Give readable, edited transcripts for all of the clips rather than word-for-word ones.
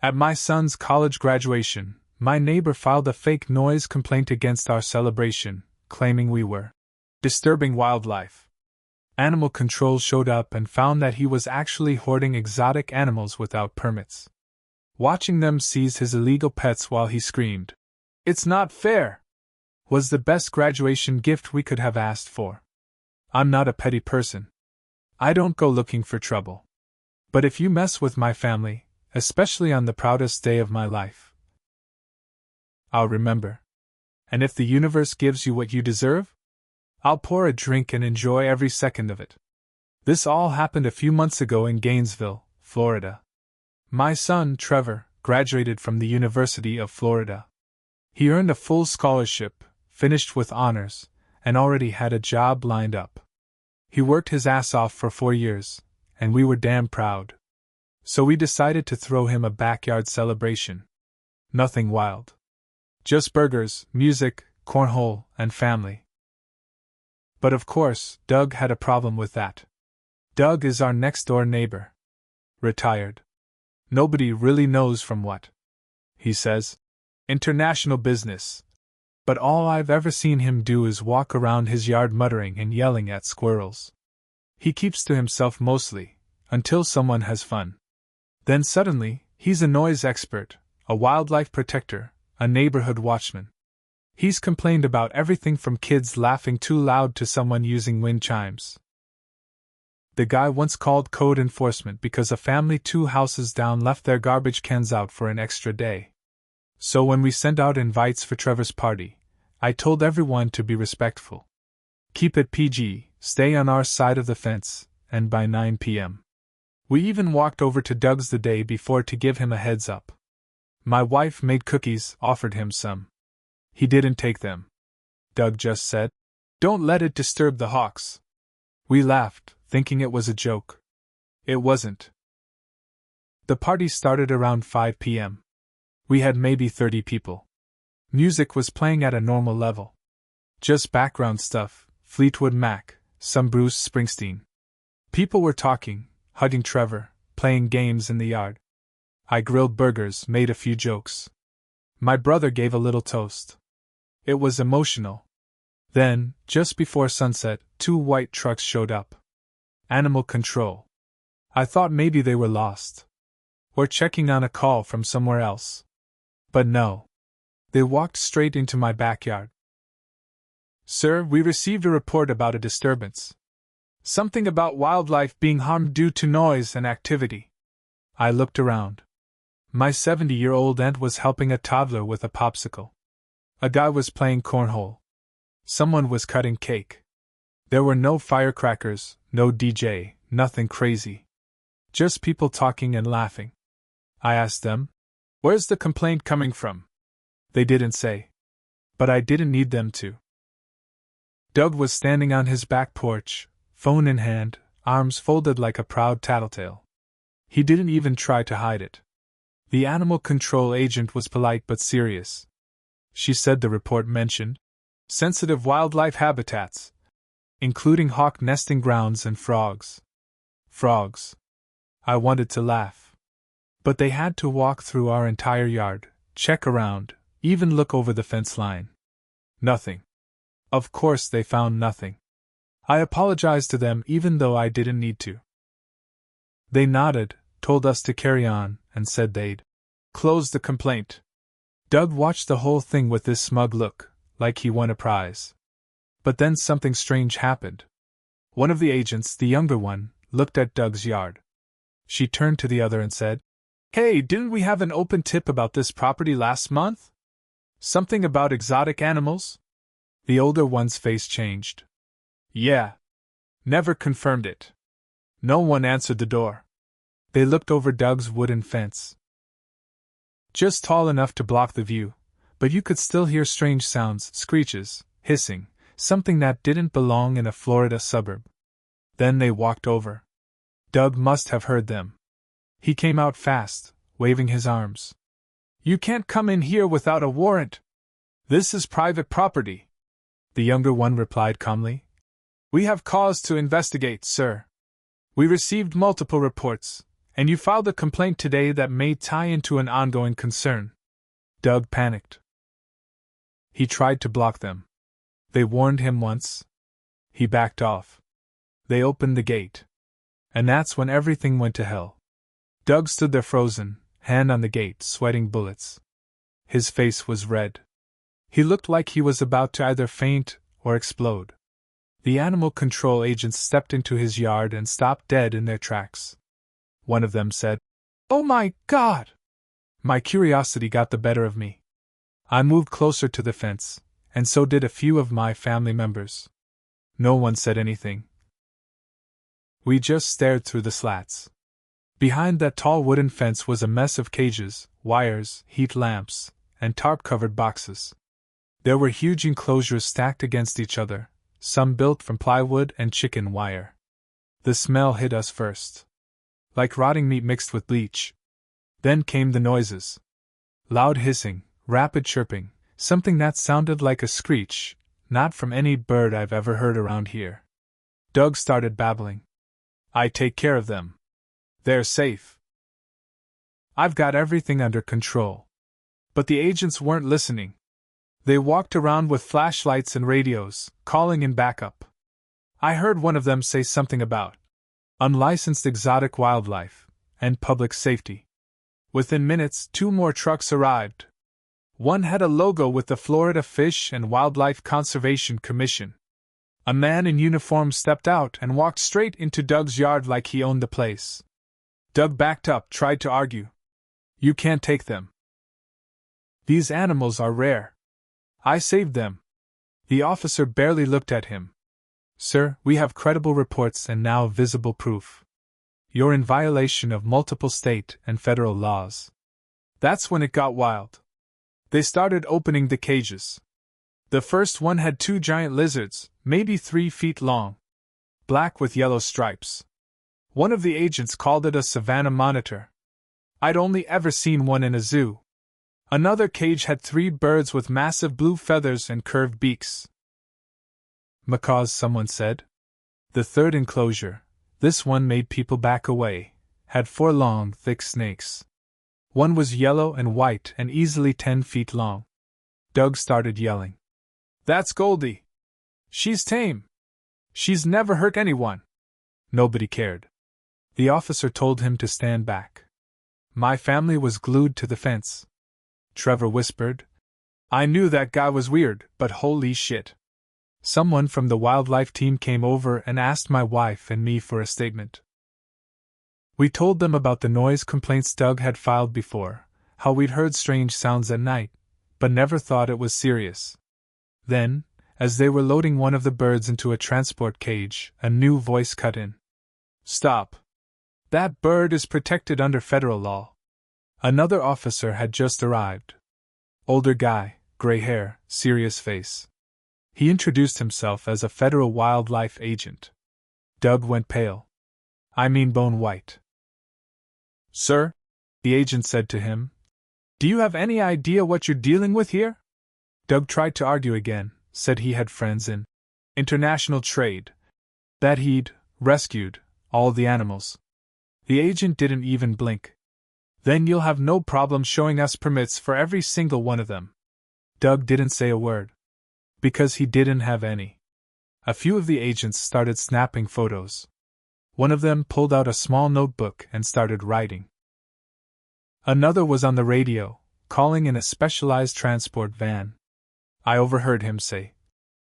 At my son's college graduation, my neighbor filed a fake noise complaint against our celebration, claiming we were disturbing wildlife. Animal control showed up and found that he was actually hoarding exotic animals without permits. Watching them seize his illegal pets while he screamed, "It's not fair!" was the best graduation gift we could have asked for. I'm not a petty person. I don't go looking for trouble. But if you mess with my family, especially on the proudest day of my life, I'll remember. And if the universe gives you what you deserve, I'll pour a drink and enjoy every second of it. This all happened a few months ago in Gainesville, Florida. My son, Trevor, graduated from the University of Florida. He earned a full scholarship, finished with honors, and already had a job lined up. He worked his ass off for 4 years, and we were damn proud. So we decided to throw him a backyard celebration. Nothing wild. Just burgers, music, cornhole, and family. But of course, Doug had a problem with that. Doug is our next-door neighbor. Retired. Nobody really knows from what. He says, international business. But all I've ever seen him do is walk around his yard muttering and yelling at squirrels. He keeps to himself mostly, until someone has fun. Then suddenly, he's a noise expert, a wildlife protector, a neighborhood watchman. He's complained about everything from kids laughing too loud to someone using wind chimes. The guy once called code enforcement because a family 2 houses down left their garbage cans out for an extra day. So when we sent out invites for Trevor's party, I told everyone to be respectful. Keep it PG, stay on our side of the fence, and by 9 p.m. We even walked over to Doug's the day before to give him a heads up. My wife made cookies, offered him some. He didn't take them. Doug just said, "Don't let it disturb the hawks." We laughed, thinking it was a joke. It wasn't. The party started around 5 p.m. We had maybe 30 people. Music was playing at a normal level. Just background stuff, Fleetwood Mac, some Bruce Springsteen. People were talking, hugging Trevor, playing games in the yard. I grilled burgers, made a few jokes. My brother gave a little toast. It was emotional. Then, just before sunset, 2 white trucks showed up. Animal control. I thought maybe they were lost. Or checking on a call from somewhere else. But no. They walked straight into my backyard. "Sir, we received a report about a disturbance. Something about wildlife being harmed due to noise and activity." I looked around. My 70-year-old aunt was helping a toddler with a popsicle. A guy was playing cornhole. Someone was cutting cake. There were no firecrackers, no DJ, nothing crazy. Just people talking and laughing. I asked them, "Where's the complaint coming from?" They didn't say. But I didn't need them to. Doug was standing on his back porch, phone in hand, arms folded like a proud tattletale. He didn't even try to hide it. The animal control agent was polite but serious. She said the report mentioned sensitive wildlife habitats, including hawk nesting grounds and frogs. Frogs. I wanted to laugh. But they had to walk through our entire yard, check around, even look over the fence line. Nothing. Of course they found nothing. I apologized to them even though I didn't need to. They nodded, told us to carry on, and said they'd close the complaint. Doug watched the whole thing with this smug look, like he won a prize. But then something strange happened. One of the agents, the younger one, looked at Doug's yard. She turned to the other and said, "Hey, didn't we have an open tip about this property last month? Something about exotic animals?" The older one's face changed. "Yeah. Never confirmed it." No one answered the door. They looked over Doug's wooden fence. Just tall enough to block the view, but you could still hear strange sounds, screeches, hissing, something that didn't belong in a Florida suburb. Then they walked over. Doug must have heard them. He came out fast, waving his arms. "You can't come in here without a warrant. This is private property." The younger one replied calmly. "We have cause to investigate, sir. We received multiple reports, And you filed a complaint today that may tie into an ongoing concern. Doug panicked. He tried to block them. They warned him once. He backed off. They opened the gate. And that's when everything went to hell. Doug stood there frozen, hand on the gate, sweating bullets. His face was red. He looked like he was about to either faint or explode. The animal control agents stepped into his yard and stopped dead in their tracks. One of them said, "Oh my God!" My curiosity got the better of me. I moved closer to the fence, and so did a few of my family members. No one said anything. We just stared through the slats. Behind that tall wooden fence was a mess of cages, wires, heat lamps, and tarp-covered boxes. There were huge enclosures stacked against each other, some built from plywood and chicken wire. The smell hit us first. Like rotting meat mixed with bleach. Then came the noises. Loud hissing, rapid chirping, something that sounded like a screech, not from any bird I've ever heard around here. Doug started babbling. I take care of them. They're safe. I've got everything under control. But the agents weren't listening. They walked around with flashlights and radios, calling in backup. I heard one of them say something about unlicensed exotic wildlife and public safety. Within minutes, 2 more trucks arrived. One had a logo with the Florida Fish and Wildlife Conservation Commission. A man in uniform stepped out and walked straight into Doug's yard like he owned the place. Doug backed up, tried to argue. You can't take them. These animals are rare. I saved them. The officer barely looked at him. Sir, we have credible reports and now visible proof. You're in violation of multiple state and federal laws. That's when it got wild. They started opening the cages. The first one had 2 giant lizards, maybe 3 feet long. Black with yellow stripes. One of the agents called it a savanna monitor. I'd only ever seen one in a zoo. Another cage had 3 birds with massive blue feathers and curved beaks. Macaws, someone said. The third enclosure, this one made people back away, had 4 long, thick snakes. One was yellow and white and easily 10 feet long. Doug started yelling. That's Goldie. She's tame. She's never hurt anyone. Nobody cared. The officer told him to stand back. My family was glued to the fence. Trevor whispered. I knew that guy was weird, but holy shit. Someone from the wildlife team came over and asked my wife and me for a statement. We told them about the noise complaints Doug had filed before, how we'd heard strange sounds at night, but never thought it was serious. Then, as they were loading one of the birds into a transport cage, a new voice cut in. Stop. That bird is protected under federal law. Another officer had just arrived. Older guy, gray hair, serious face. He introduced himself as a federal wildlife agent. Doug went pale. I mean bone white. Sir, the agent said to him, do you have any idea what you're dealing with here? Doug tried to argue again, said he had friends in international trade, that he'd rescued all the animals. The agent didn't even blink. Then you'll have no problem showing us permits for every single one of them. Doug didn't say a word. Because he didn't have any. A few of the agents started snapping photos. One of them pulled out a small notebook and started writing. Another was on the radio, calling in a specialized transport van. I overheard him say,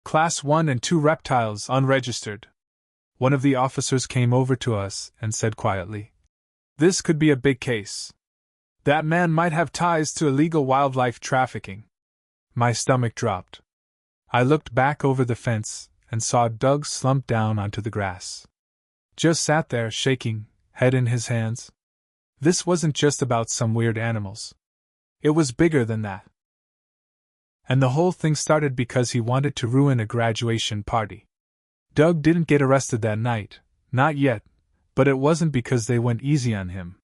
Class 1 and 2 reptiles unregistered. One of the officers came over to us and said quietly, this could be a big case. That man might have ties to illegal wildlife trafficking. My stomach dropped. I looked back over the fence and saw Doug slump down onto the grass. Just sat there shaking, head in his hands. This wasn't just about some weird animals. It was bigger than that. And the whole thing started because he wanted to ruin a graduation party. Doug didn't get arrested that night, not yet, but it wasn't because they went easy on him.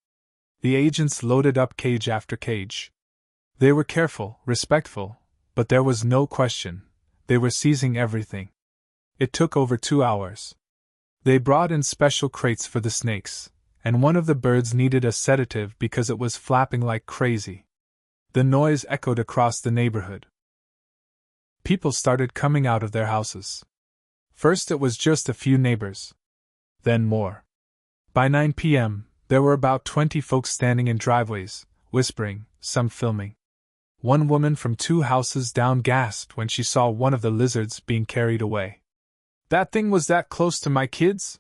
The agents loaded up cage after cage. They were careful, respectful, but there was no question. They were seizing everything. It took over 2 hours. They brought in special crates for the snakes, and one of the birds needed a sedative because it was flapping like crazy. The noise echoed across the neighborhood. People started coming out of their houses. First it was just a few neighbors. Then more. By 9 p.m., there were about 20 folks standing in driveways, whispering, some filming. One woman from 2 houses down gasped when she saw one of the lizards being carried away. "That thing was that close to my kids?"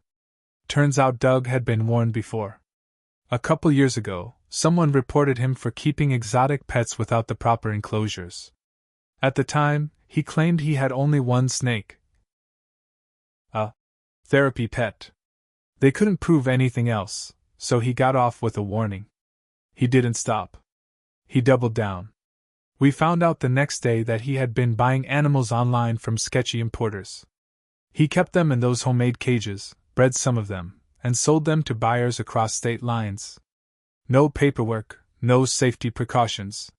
Turns out Doug had been warned before. A couple years ago, someone reported him for keeping exotic pets without the proper enclosures. At the time, he claimed he had only one snake. A therapy pet. They couldn't prove anything else, so he got off with a warning. He didn't stop. He doubled down. We found out the next day that he had been buying animals online from sketchy importers. He kept them in those homemade cages, bred some of them, and sold them to buyers across state lines. No paperwork, no safety precautions.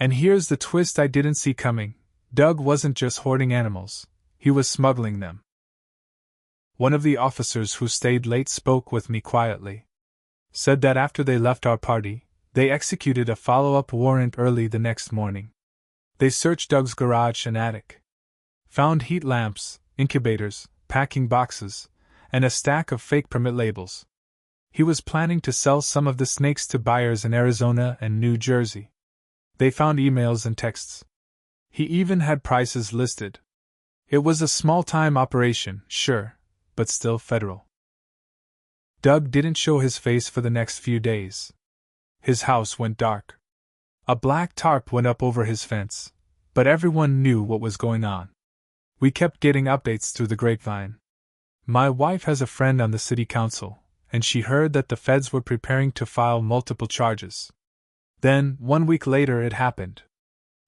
And here's the twist I didn't see coming. Doug wasn't just hoarding animals, he was smuggling them. One of the officers who stayed late spoke with me quietly. Said that after they left our party, they executed a follow-up warrant early the next morning. They searched Doug's garage and attic. Found heat lamps, incubators, packing boxes, and a stack of fake permit labels. He was planning to sell some of the snakes to buyers in Arizona and New Jersey. They found emails and texts. He even had prices listed. It was a small-time operation, sure, but still federal. Doug didn't show his face for the next few days. His house went dark. A black tarp went up over his fence, but everyone knew what was going on. We kept getting updates through the grapevine. My wife has a friend on the city council, and she heard that the feds were preparing to file multiple charges. Then, 1 week later, it happened.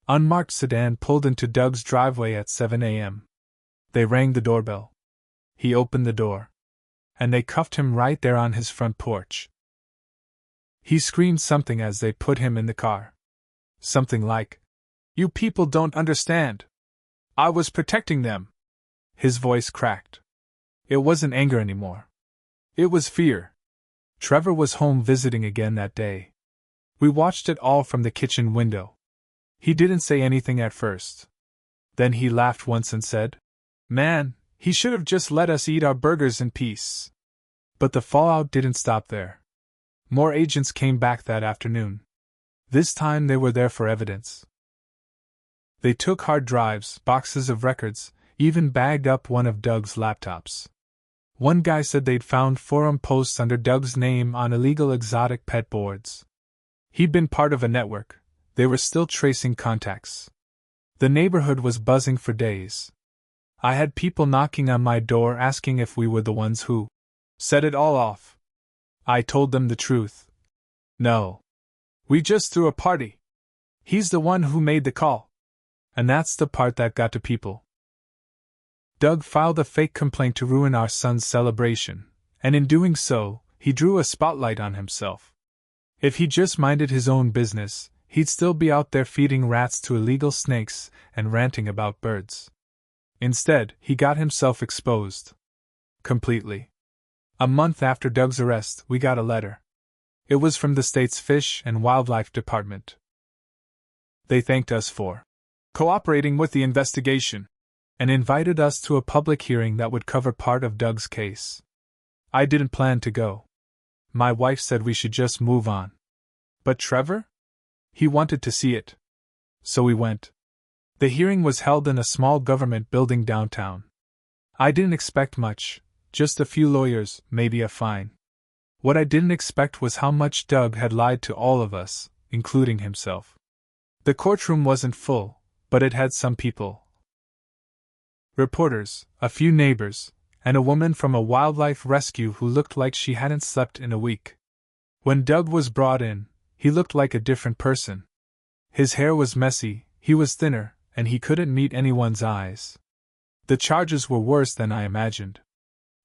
Unmarked sedan pulled into Doug's driveway at 7 a.m. They rang the doorbell. He opened the door. And they cuffed him right there on his front porch. He screamed something as they put him in the car. Something like, "You people don't understand. I was protecting them." His voice cracked. It wasn't anger anymore. It was fear. Trevor was home visiting again that day. We watched it all from the kitchen window. He didn't say anything at first. Then he laughed once and said, "Man, he should have just let us eat our burgers in peace." But the fallout didn't stop there. More agents came back that afternoon. This time they were there for evidence. They took hard drives, boxes of records, even bagged up one of Doug's laptops. One guy said they'd found forum posts under Doug's name on illegal exotic pet boards. He'd been part of a network. They were still tracing contacts. The neighborhood was buzzing for days. I had people knocking on my door asking if we were the ones who set it all off. I told them the truth. No. We just threw a party. He's the one who made the call. And that's the part that got to people. Doug filed a fake complaint to ruin our son's celebration, and in doing so, he drew a spotlight on himself. If he just minded his own business, he'd still be out there feeding rats to illegal snakes and ranting about birds. Instead, he got himself exposed. Completely. A month after Doug's arrest, we got a letter. It was from the state's Fish and Wildlife Department. They thanked us for cooperating with the investigation and invited us to a public hearing that would cover part of Doug's case. I didn't plan to go. My wife said we should just move on. But Trevor? He wanted to see it. So we went. The hearing was held in a small government building downtown. I didn't expect much. Just a few lawyers, maybe a fine. What I didn't expect was how much Doug had lied to all of us, including himself. The courtroom wasn't full, but it had some people. Reporters, a few neighbors, and a woman from a wildlife rescue who looked like she hadn't slept in a week. When Doug was brought in, he looked like a different person. His hair was messy, he was thinner, and he couldn't meet anyone's eyes. The charges were worse than I imagined.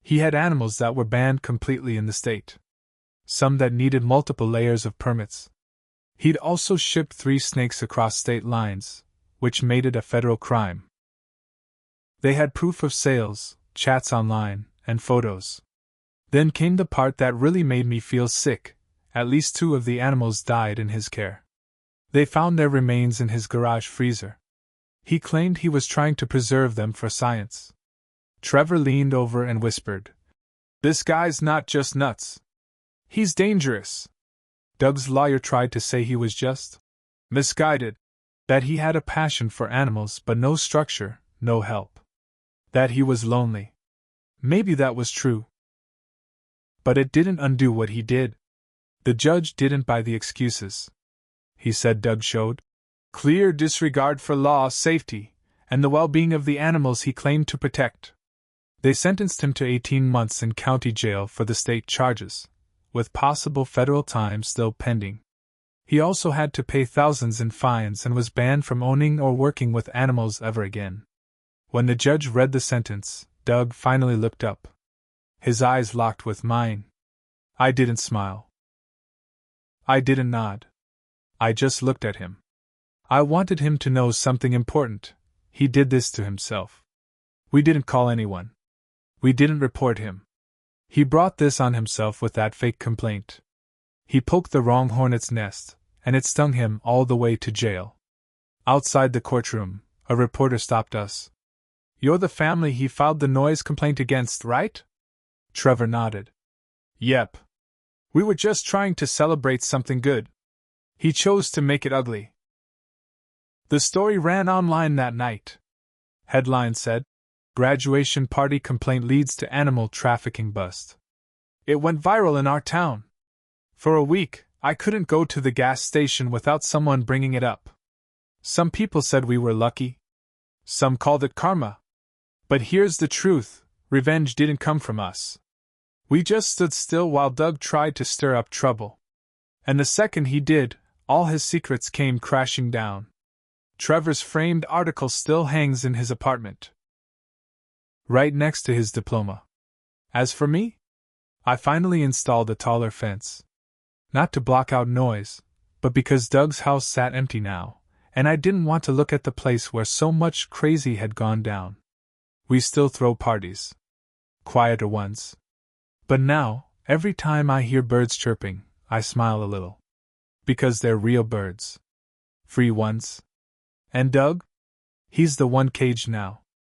He had animals that were banned completely in the state. Some that needed multiple layers of permits. He'd also shipped 3 snakes across state lines, which made it a federal crime. They had proof of sales, chats online, and photos. Then came the part that really made me feel sick. At least 2 of the animals died in his care. They found their remains in his garage freezer. He claimed he was trying to preserve them for science. Trevor leaned over and whispered, "This guy's not just nuts. He's dangerous." Doug's lawyer tried to say he was just misguided, that he had a passion for animals but no structure, no help. That he was lonely. Maybe that was true. But it didn't undo what he did. The judge didn't buy the excuses. He said Doug showed clear disregard for law, safety, and the well-being of the animals he claimed to protect. They sentenced him to 18 months in county jail for the state charges, with possible federal time still pending. He also had to pay thousands in fines and was banned from owning or working with animals ever again. When the judge read the sentence, Doug finally looked up. His eyes locked with mine. I didn't smile. I didn't nod. I just looked at him. I wanted him to know something important. He did this to himself. We didn't call anyone. We didn't report him. He brought this on himself with that fake complaint. He poked the wrong hornet's nest, and it stung him all the way to jail. Outside the courtroom, a reporter stopped us. "You're the family he filed the noise complaint against, right?" Trevor nodded. "Yep. We were just trying to celebrate something good. He chose to make it ugly." The story ran online that night. Headline said, "Graduation party complaint leads to animal trafficking bust." It went viral in our town. For a week, I couldn't go to the gas station without someone bringing it up. Some people said we were lucky. Some called it karma. But here's the truth, revenge didn't come from us. We just stood still while Doug tried to stir up trouble. And the second he did, all his secrets came crashing down. Trevor's framed article still hangs in his apartment, right next to his diploma. As for me, I finally installed a taller fence. Not to block out noise, but because Doug's house sat empty now, and I didn't want to look at the place where so much crazy had gone down. We still throw parties. Quieter ones. But now, every time I hear birds chirping, I smile a little. Because they're real birds. Free ones. And Doug? He's the one caged now.